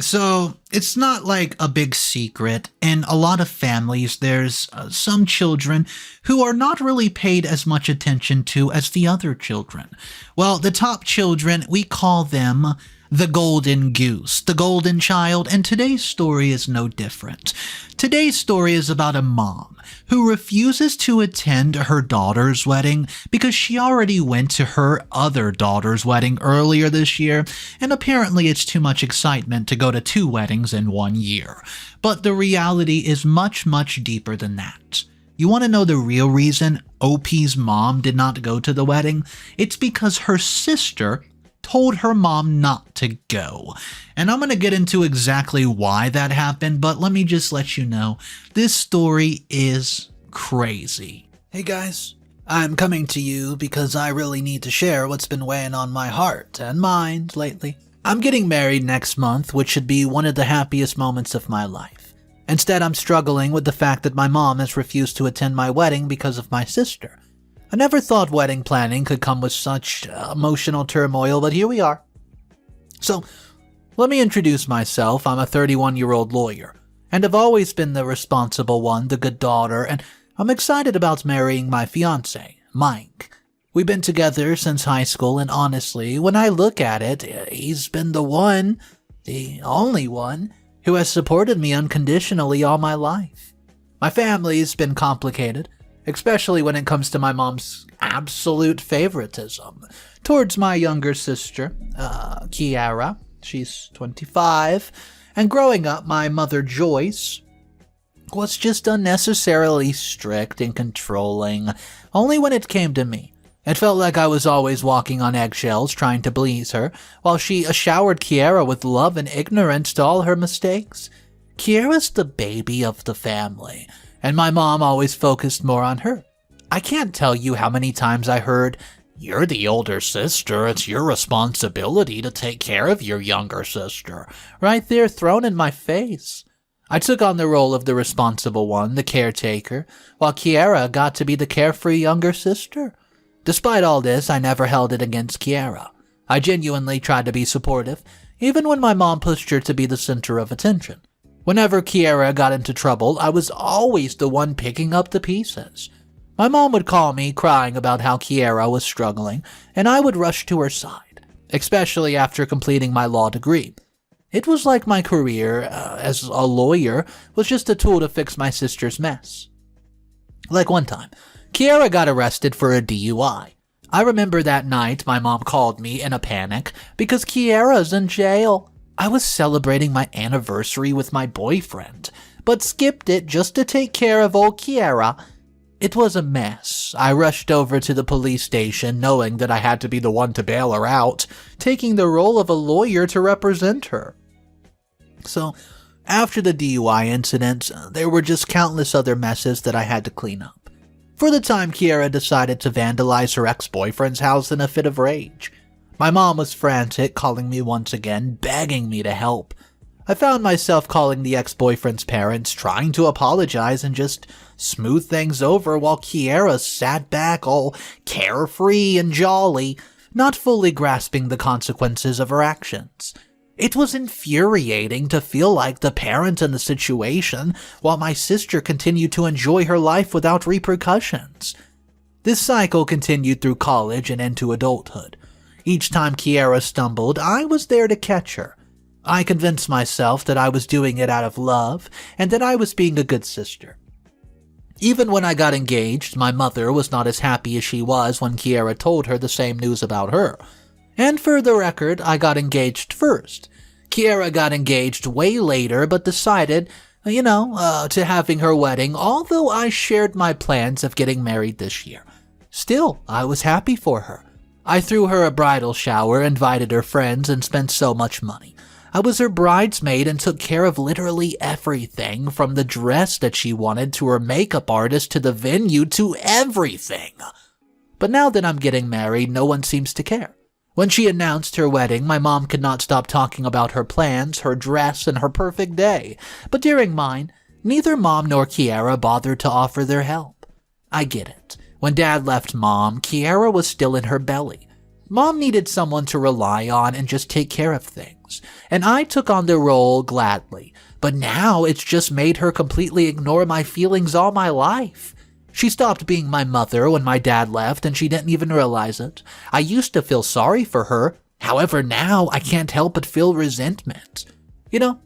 So, it's not like a big secret. In a lot of families, there's some children who are not really paid as much attention to as the other children. Well, the top children, we call them the golden goose, the golden child, and today's story is no different. Today's story is about a mom who refuses to attend her daughter's wedding because she already went to her other daughter's wedding earlier this year, and apparently it's too much excitement to go to two weddings in 1 year. But the reality is much, much deeper than that. You want to know the real reason OP's mom did not go to the wedding? It's because her sister told her mom not to go. And I'm going to get into exactly why that happened, but let me just let you know, this story is crazy. Hey guys, I'm coming to you because I really need to share what's been weighing on my heart and mind lately. I'm getting married next month, which should be one of the happiest moments of my life. Instead, I'm struggling with the fact that my mom has refused to attend my wedding because of my sister. I never thought wedding planning could come with such emotional turmoil, but here we are. So, let me introduce myself. I'm a 31-year-old lawyer, and I've always been the responsible one, the good daughter, and I'm excited about marrying my fiancé, Mike. We've been together since high school, and honestly, when I look at it, he's been the one, the only one, who has supported me unconditionally all my life. My family's been complicated, especially when it comes to my mom's absolute favoritism towards my younger sister, Kierra. She's 25, and growing up, my mother, Joyce, was just unnecessarily strict and controlling, only when it came to me. It felt like I was always walking on eggshells trying to please her, while she showered Kierra with love and ignorance to all her mistakes. Kierra's the baby of the family, and my mom always focused more on her. I can't tell you how many times I heard, "You're the older sister, it's your responsibility to take care of your younger sister," right there thrown in my face. I took on the role of the responsible one, the caretaker, while Kierra got to be the carefree younger sister. Despite all this, I never held it against Kierra. I genuinely tried to be supportive, even when my mom pushed her to be the center of attention. Whenever Kierra got into trouble, I was always the one picking up the pieces. My mom would call me crying about how Kierra was struggling, and I would rush to her side, especially after completing my law degree. It was like my career as a lawyer was just a tool to fix my sister's mess. Like one time, Kierra got arrested for a DUI. I remember that night my mom called me in a panic because Kierra's in jail. I was celebrating my anniversary with my boyfriend, but skipped it just to take care of old Kierra. It was a mess. I rushed over to the police station knowing that I had to be the one to bail her out, taking the role of a lawyer to represent her. So, after the DUI incident, there were just countless other messes that I had to clean up. For the time, Kierra decided to vandalize her ex-boyfriend's house in a fit of rage. My mom was frantic, calling me once again, begging me to help. I found myself calling the ex-boyfriend's parents, trying to apologize and just smooth things over while Kierra sat back all carefree and jolly, not fully grasping the consequences of her actions. It was infuriating to feel like the parent in the situation while my sister continued to enjoy her life without repercussions. This cycle continued through college and into adulthood. Each time Kierra stumbled, I was there to catch her. I convinced myself that I was doing it out of love and that I was being a good sister. Even when I got engaged, my mother was not as happy as she was when Kierra told her the same news about her. And for the record, I got engaged first. Kierra got engaged way later but decided, to having her wedding, although I shared my plans of getting married this year. Still, I was happy for her. I threw her a bridal shower, invited her friends, and spent so much money. I was her bridesmaid and took care of literally everything, from the dress that she wanted to her makeup artist to the venue to everything. But now that I'm getting married, no one seems to care. When she announced her wedding, my mom could not stop talking about her plans, her dress, and her perfect day. But during mine, neither Mom nor Kierra bothered to offer their help. I get it. When Dad left Mom, Kierra was still in her belly. Mom needed someone to rely on and just take care of things. boss, and I took on the role gladly. But now it's just made her completely ignore my feelings all my life. She stopped being my mother when my dad left, and she didn't even realize it. I used to feel sorry for her. However, now I can't help but feel resentment. You know,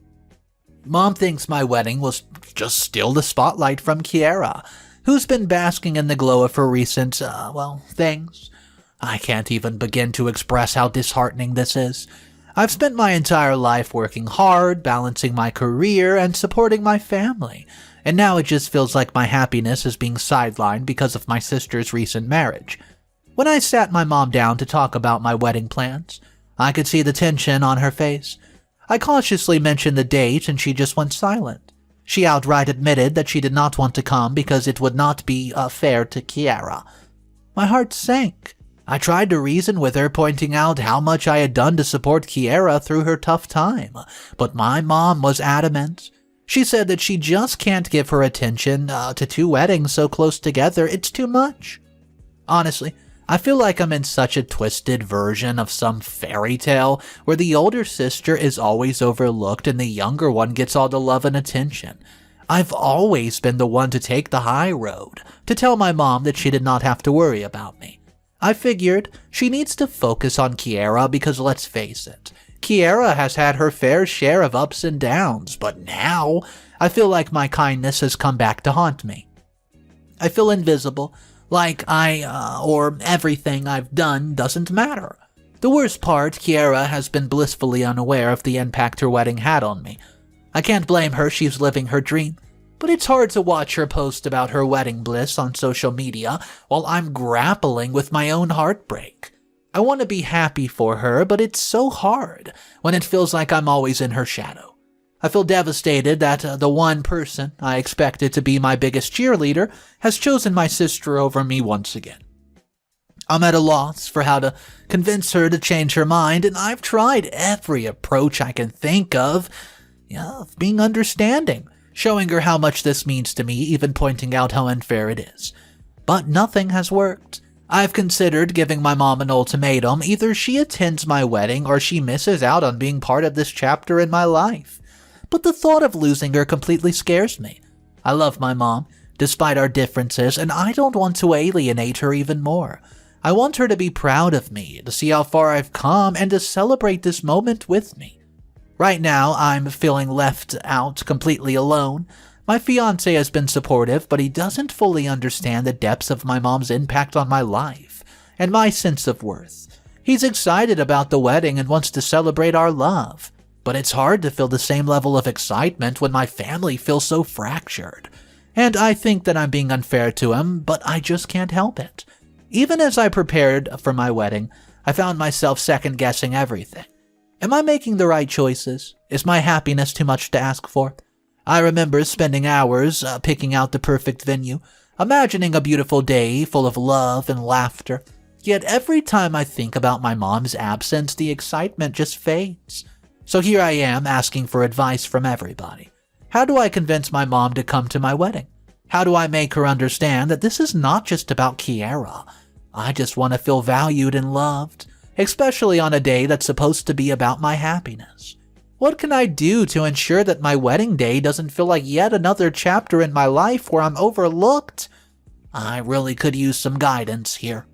Mom thinks my wedding was just steal the spotlight from Kierra, who's been basking in the glow of her recent, things. I can't even begin to express how disheartening this is. I've spent my entire life working hard, balancing my career, and supporting my family, and now it just feels like my happiness is being sidelined because of my sister's recent marriage. When I sat my mom down to talk about my wedding plans, I could see the tension on her face. I cautiously mentioned the date and she just went silent. She outright admitted that she did not want to come because it would not be fair to Kierra. My heart sank. I tried to reason with her, pointing out how much I had done to support Kierra through her tough time, but my mom was adamant. She said that she just can't give her attention to two weddings so close together. It's too much. Honestly, I feel like I'm in such a twisted version of some fairy tale where the older sister is always overlooked and the younger one gets all the love and attention. I've always been the one to take the high road, to tell my mom that she did not have to worry about me. I figured she needs to focus on Kierra because let's face it, Kierra has had her fair share of ups and downs, but now I feel like my kindness has come back to haunt me. I feel invisible, like or everything I've done doesn't matter. The worst part, Kierra has been blissfully unaware of the impact her wedding had on me. I can't blame her, she's living her dream. But it's hard to watch her post about her wedding bliss on social media while I'm grappling with my own heartbreak. I want to be happy for her, but it's so hard when it feels like I'm always in her shadow. I feel devastated that the one person I expected to be my biggest cheerleader has chosen my sister over me once again. I'm at a loss for how to convince her to change her mind, and I've tried every approach I can think of being understanding, showing her how much this means to me, even pointing out how unfair it is. But nothing has worked. I've considered giving my mom an ultimatum. Either she attends my wedding or she misses out on being part of this chapter in my life. But the thought of losing her completely scares me. I love my mom, despite our differences, and I don't want to alienate her even more. I want her to be proud of me, to see how far I've come, and to celebrate this moment with me. Right now, I'm feeling left out, completely alone. My fiancé has been supportive, but he doesn't fully understand the depths of my mom's impact on my life and my sense of worth. He's excited about the wedding and wants to celebrate our love, but it's hard to feel the same level of excitement when my family feels so fractured. And I think that I'm being unfair to him, but I just can't help it. Even as I prepared for my wedding, I found myself second-guessing everything. Am I making the right choices? Is my happiness too much to ask for? I remember spending hours picking out the perfect venue, imagining a beautiful day full of love and laughter. Yet every time I think about my mom's absence, the excitement just fades. So here I am asking for advice from everybody. How do I convince my mom to come to my wedding? How do I make her understand that this is not just about Kierra? I just want to feel valued and loved, especially on a day that's supposed to be about my happiness. What can I do to ensure that my wedding day doesn't feel like yet another chapter in my life where I'm overlooked? I really could use some guidance here.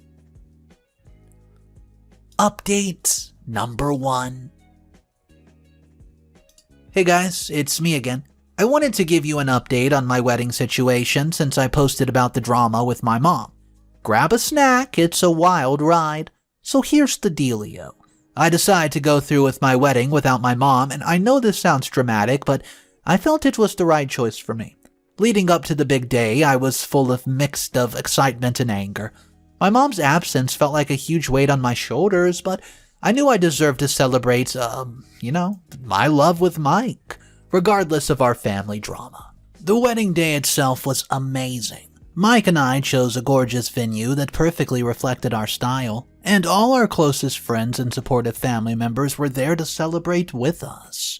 Update number 1. Hey guys, it's me again. I wanted to give you an update on my wedding situation since I posted about the drama with my mom. Grab a snack, it's a wild ride. So here's the dealio. I decided to go through with my wedding without my mom, and I know this sounds dramatic, but I felt it was the right choice for me. Leading up to the big day, I was full of mixed of excitement and anger. My mom's absence felt like a huge weight on my shoulders, but I knew I deserved to celebrate, my love with Mike, regardless of our family drama. The wedding day itself was amazing. Mike and I chose a gorgeous venue that perfectly reflected our style, and all our closest friends and supportive family members were there to celebrate with us.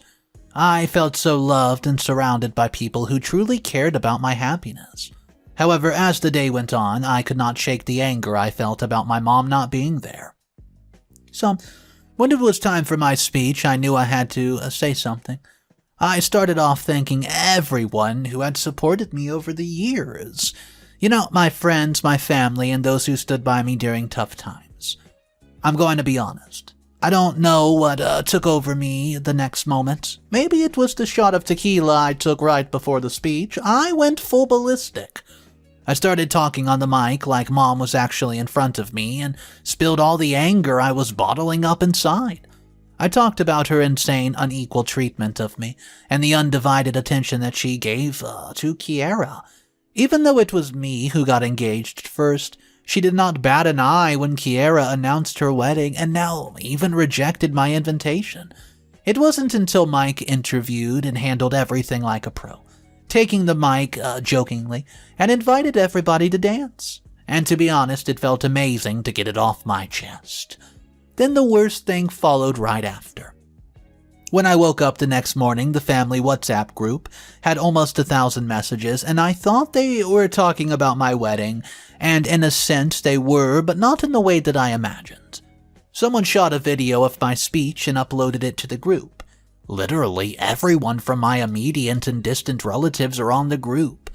I felt so loved and surrounded by people who truly cared about my happiness. However, as the day went on, I could not shake the anger I felt about my mom not being there. So, When it was time for my speech, I knew I had to say something. I started off thanking everyone who had supported me over the years. You know, my friends, my family, and those who stood by me during tough times. I'm going to be honest. I don't know what took over me the next moment. Maybe it was the shot of tequila I took right before the speech. I went full ballistic. I started talking on the mic like Mom was actually in front of me and spilled all the anger I was bottling up inside. I talked about her insane, unequal treatment of me and the undivided attention that she gave to Kierra. Even though it was me who got engaged first, she did not bat an eye when Kierra announced her wedding and now even rejected my invitation. It wasn't until Mike interviewed and handled everything like a pro, taking the mic jokingly and invited everybody to dance. And to be honest, it felt amazing to get it off my chest. Then the worst thing followed right after. When I woke up the next morning, the family WhatsApp group had almost 1,000 messages, and I thought they were talking about my wedding, and in a sense they were, but not in the way that I imagined. Someone shot a video of my speech and uploaded it to the group. Literally everyone from my immediate and distant relatives are on the group.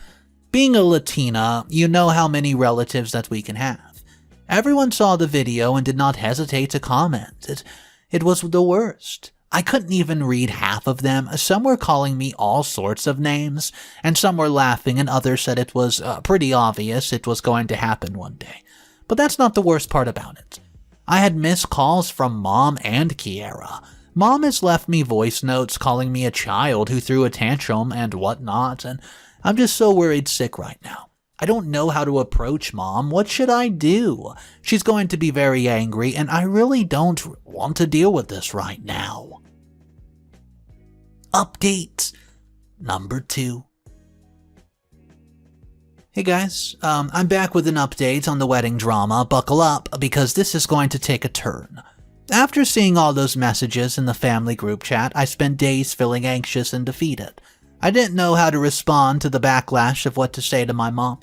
Being a Latina, you know how many relatives that we can have. Everyone saw the video and did not hesitate to comment. It was the worst. I couldn't even read half of them. Some were calling me all sorts of names, and some were laughing, and others said it was pretty obvious it was going to happen one day. But that's not the worst part about it. I had missed calls from Mom and Kierra. Mom has left me voice notes calling me a child who threw a tantrum and whatnot, and I'm just so worried sick right now. I don't know how to approach Mom. What should I do? She's going to be very angry, and I really don't want to deal with this right now. Update number 2. Hey guys, I'm back with an update on the wedding drama. Buckle up, because this is going to take a turn. After seeing all those messages in the family group chat, I spent days feeling anxious and defeated. I didn't know how to respond to the backlash of what to say to my mom.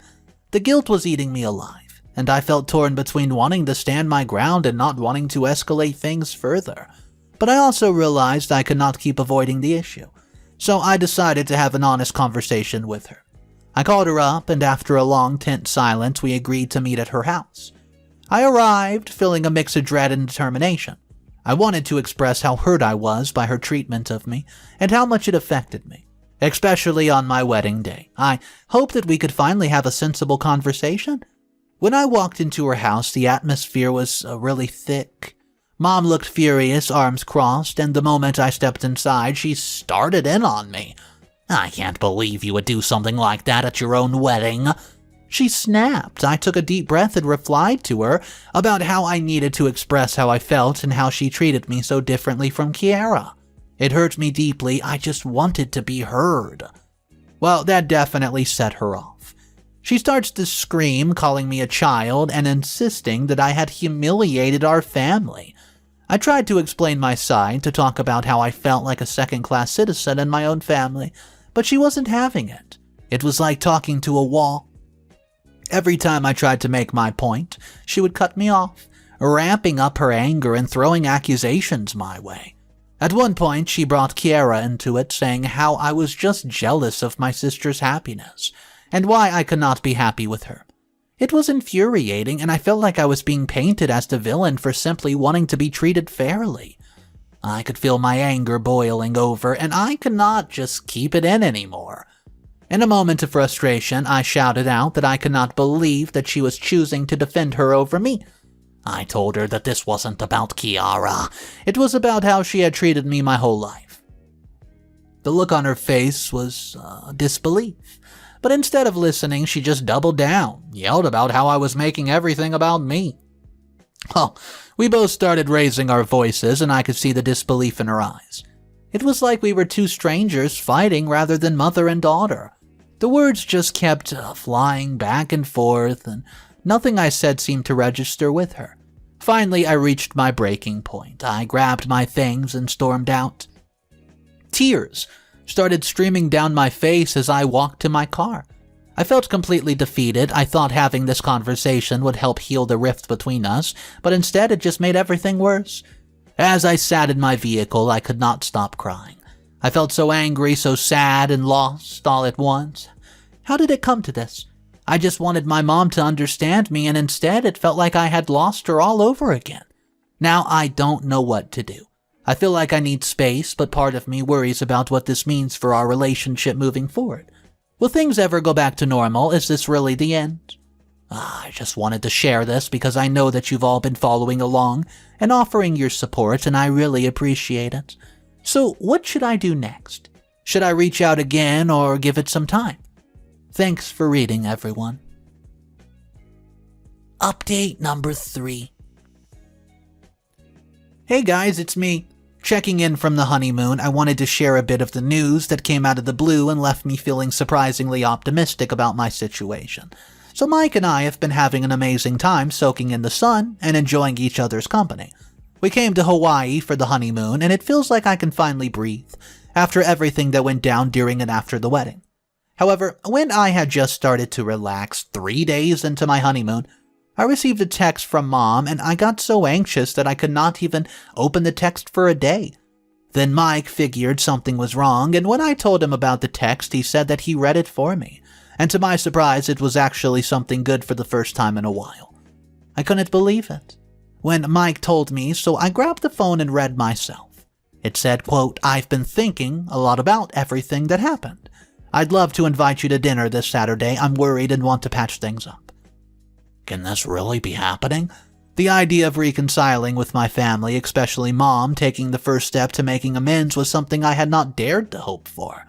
The guilt was eating me alive, and I felt torn between wanting to stand my ground and not wanting to escalate things further. But I also realized I could not keep avoiding the issue, so I decided to have an honest conversation with her. I called her up, and after a long, tense silence, we agreed to meet at her house. I arrived, feeling a mix of dread and determination. I wanted to express how hurt I was by her treatment of me, and how much it affected me. Especially on my wedding day. I hoped that we could finally have a sensible conversation. When I walked into her house, the atmosphere was really thick. Mom looked furious, arms crossed, and the moment I stepped inside, she started in on me. "I can't believe you would do something like that at your own wedding." She snapped. I took a deep breath and replied to her about how I needed to express how I felt and how she treated me so differently from Kierra. It hurt me deeply. I just wanted to be heard. Well, that definitely set her off. She starts to scream, calling me a child and insisting that I had humiliated our family. I tried to explain my side, to talk about how I felt like a second-class citizen in my own family, but she wasn't having it. It was like talking to a wall. Every time I tried to make my point, she would cut me off, ramping up her anger and throwing accusations my way. At one point, she brought Kierra into it, saying how I was just jealous of my sister's happiness, and why I could not be happy with her. It was infuriating, and I felt like I was being painted as the villain for simply wanting to be treated fairly. I could feel my anger boiling over, and I could not just keep it in anymore. In a moment of frustration, I shouted out that I could not believe that she was choosing to defend her over me. I told her that this wasn't about Kierra. It was about how she had treated me my whole life. The look on her face was disbelief. But instead of listening, she just doubled down, yelled about how I was making everything about me. Well, we both started raising our voices, and I could see the disbelief in her eyes. It was like we were two strangers fighting rather than mother and daughter. The words just kept flying back and forth, and nothing I said seemed to register with her. Finally, I reached my breaking point. I grabbed my things and stormed out. Tears started streaming down my face as I walked to my car. I felt completely defeated. I thought having this conversation would help heal the rift between us, but instead it just made everything worse. As I sat in my vehicle, I could not stop crying. I felt so angry, so sad, and lost all at once. How did it come to this? I just wanted my mom to understand me, and instead it felt like I had lost her all over again. Now I don't know what to do. I feel like I need space, but part of me worries about what this means for our relationship moving forward. Will things ever go back to normal? Is this really the end? I just wanted to share this because I know that you've all been following along and offering your support, and I really appreciate it. So what should I do next? Should I reach out again or give it some time? Thanks for reading, everyone. Update number 3. Hey guys, it's me. Checking in from the honeymoon, I wanted to share a bit of the news that came out of the blue and left me feeling surprisingly optimistic about my situation. So Mike and I have been having an amazing time soaking in the sun and enjoying each other's company. We came to Hawaii for the honeymoon, and it feels like I can finally breathe after everything that went down during and after the wedding. However, when I had just started to relax 3 days into my honeymoon, I received a text from Mom, and I got so anxious that I could not even open the text for a day. Then Mike figured something was wrong, and when I told him about the text, he said that he read it for me. And to my surprise, it was actually something good for the first time in a while. I couldn't believe it when Mike told me, so I grabbed the phone and read myself. It said, quote, "I've been thinking a lot about everything that happened. I'd love to invite you to dinner this Saturday. I'm worried and want to patch things up." Can this really be happening? The idea of reconciling with my family, especially Mom, taking the first step to making amends was something I had not dared to hope for,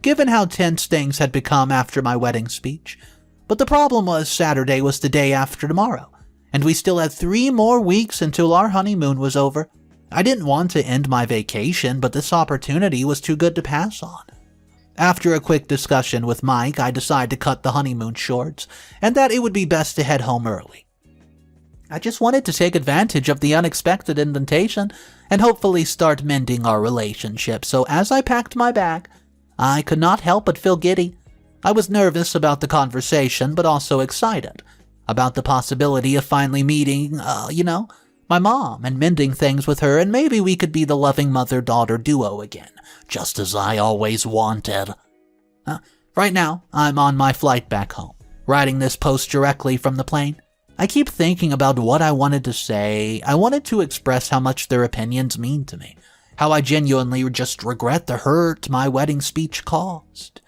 given how tense things had become after my wedding speech. But the problem was Saturday was the day after tomorrow, and we still had 3 more weeks until our honeymoon was over. I didn't want to end my vacation, but this opportunity was too good to pass on. After a quick discussion with Mike, I decided to cut the honeymoon short, and that it would be best to head home early. I just wanted to take advantage of the unexpected invitation and hopefully start mending our relationship, so as I packed my bag, I could not help but feel giddy. I was nervous about the conversation, but also excited about the possibility of finally meeting, my mom and mending things with her, and maybe we could be the loving mother-daughter duo again, just as I always wanted. Right now, I'm on my flight back home, writing this post directly from the plane. I keep thinking about what I wanted to say. I wanted to express how much their opinions mean to me, how I genuinely just regret the hurt my wedding speech caused.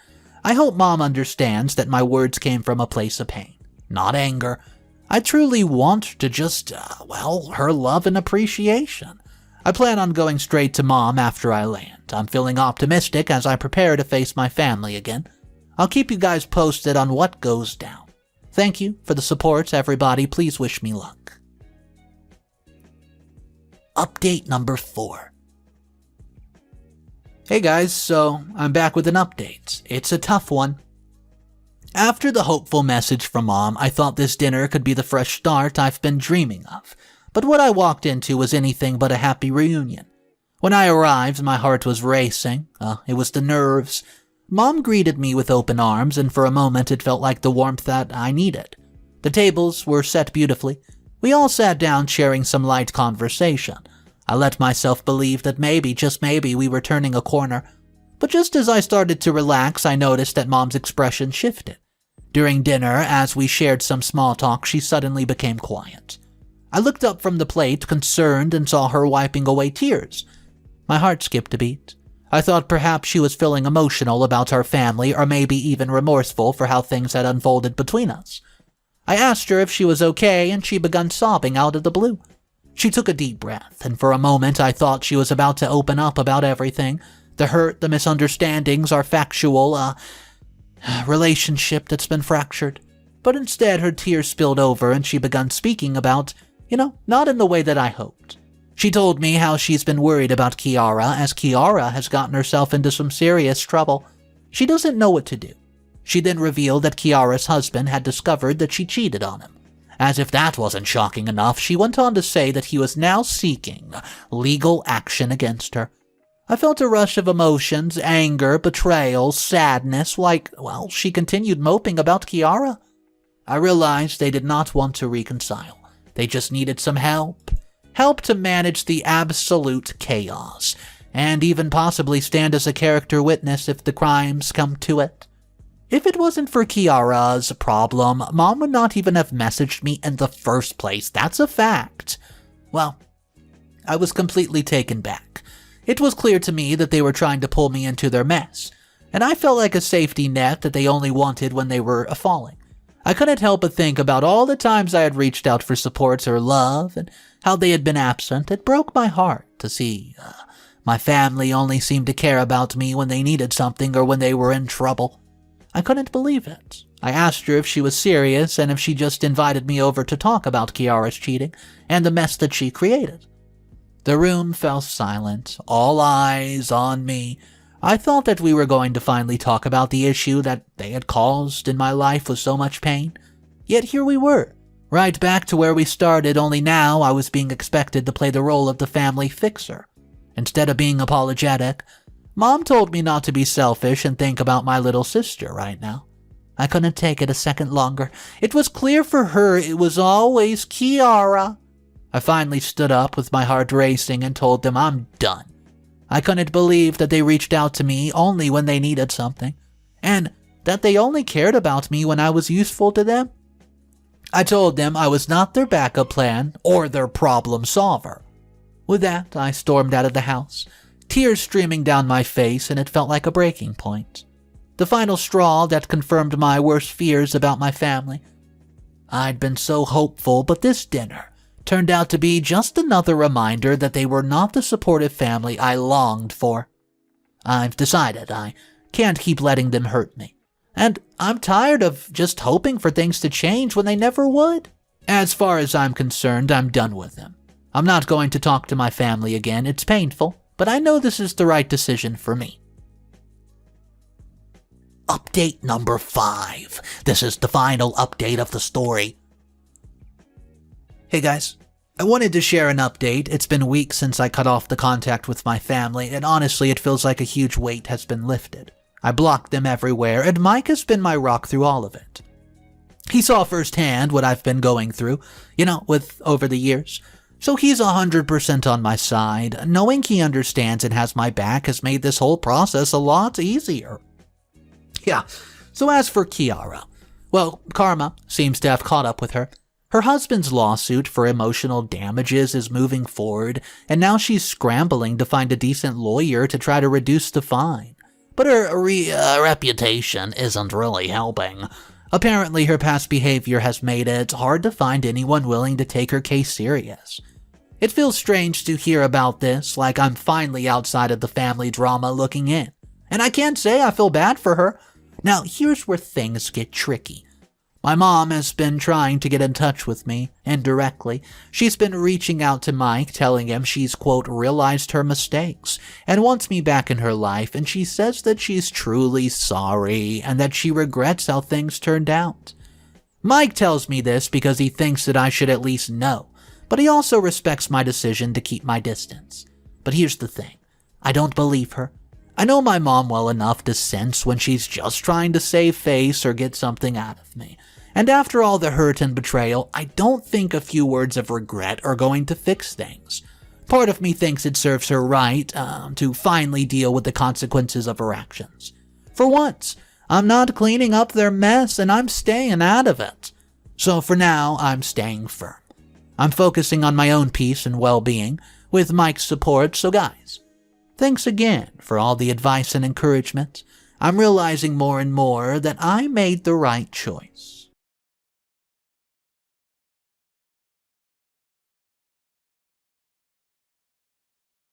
I hope Mom understands that my words came from a place of pain, not anger. I truly want to just, her love and appreciation. I plan on going straight to Mom after I land. I'm feeling optimistic as I prepare to face my family again. I'll keep you guys posted on what goes down. Thank you for the support, everybody. Please wish me luck. Update number 4. Hey guys, so I'm back with an update. It's a tough one. After the hopeful message from Mom, I thought this dinner could be the fresh start I've been dreaming of. But what I walked into was anything but a happy reunion. When I arrived, my heart was racing. It was the nerves. Mom greeted me with open arms, and for a moment it felt like the warmth that I needed. The tables were set beautifully. We all sat down sharing some light conversation. I let myself believe that maybe, just maybe, we were turning a corner. But just as I started to relax, I noticed that Mom's expression shifted. During dinner, as we shared some small talk, she suddenly became quiet. I looked up from the plate, concerned, and saw her wiping away tears. My heart skipped a beat. I thought perhaps she was feeling emotional about our family, or maybe even remorseful for how things had unfolded between us. I asked her if she was okay, and she began sobbing out of the blue. She took a deep breath, and for a moment I thought she was about to open up about everything. The hurt, the misunderstandings, our factual, relationship that's been fractured. But instead her tears spilled over and she began speaking about, not in the way that I hoped. She told me how she's been worried about Kierra, as Kierra has gotten herself into some serious trouble. She doesn't know what to do. She then revealed that Kierra's husband had discovered that she cheated on him. As if that wasn't shocking enough, she went on to say that he was now seeking legal action against her. I felt a rush of emotions, anger, betrayal, sadness, she continued moping about Kierra. I realized they did not want to reconcile. They just needed some help. help to manage the absolute chaos, and even possibly stand as a character witness if the crimes come to it. If it wasn't for Kierra's problem, Mom would not even have messaged me in the first place. That's a fact. Well, I was completely taken back. It was clear to me that they were trying to pull me into their mess, and I felt like a safety net that they only wanted when they were falling. I couldn't help but think about all the times I had reached out for support or love, and how they had been absent. It broke my heart to see my family only seemed to care about me when they needed something or when they were in trouble. I couldn't believe it. I asked her if she was serious and if she just invited me over to talk about Kierra's cheating and the mess that she created. The room fell silent, all eyes on me. I thought that we were going to finally talk about the issue that they had caused in my life with so much pain. Yet here we were, right back to where we started, only now I was being expected to play the role of the family fixer. Instead of being apologetic, Mom told me not to be selfish and think about my little sister right now. I couldn't take it a second longer. It was clear for her it was always Kierra. I finally stood up with my heart racing and told them I'm done. I couldn't believe that they reached out to me only when they needed something, and that they only cared about me when I was useful to them. I told them I was not their backup plan or their problem solver. With that, I stormed out of the house, tears streaming down my face, and it felt like a breaking point. The final straw that confirmed my worst fears about my family. I'd been so hopeful, but this dinner turned out to be just another reminder that they were not the supportive family I longed for. I've decided I can't keep letting them hurt me, and I'm tired of just hoping for things to change when they never would. As far as I'm concerned, I'm done with them. I'm not going to talk to my family again. It's painful, but I know this is the right decision for me. Update number 5. This is the final update of the story. Hey guys, I wanted to share an update. It's been weeks since I cut off the contact with my family, and honestly it feels like a huge weight has been lifted. I blocked them everywhere, and Mike has been my rock through all of it. He saw firsthand what I've been going through, with over the years. So he's 100% on my side. Knowing he understands and has my back has made this whole process a lot easier. Yeah, so as for Kierra, well, karma seems to have caught up with her. Her husband's lawsuit for emotional damages is moving forward, and now she's scrambling to find a decent lawyer to try to reduce the fine. But her reputation isn't really helping. Apparently her past behavior has made it hard to find anyone willing to take her case serious. It feels strange to hear about this, like I'm finally outside of the family drama looking in. And I can't say I feel bad for her. Now, here's where things get tricky. My mom has been trying to get in touch with me, indirectly. She's been reaching out to Mike, telling him she's, quote, realized her mistakes, and wants me back in her life, and she says that she's truly sorry, and that she regrets how things turned out. Mike tells me this because he thinks that I should at least know, but he also respects my decision to keep my distance. But here's the thing. I don't believe her. I know my mom well enough to sense when she's just trying to save face or get something out of me. And after all the hurt and betrayal, I don't think a few words of regret are going to fix things. Part of me thinks it serves her right to finally deal with the consequences of her actions. For once, I'm not cleaning up their mess and I'm staying out of it. So for now, I'm staying firm. I'm focusing on my own peace and well-being with Mike's support, so guys, thanks again for all the advice and encouragement. I'm realizing more and more that I made the right choice.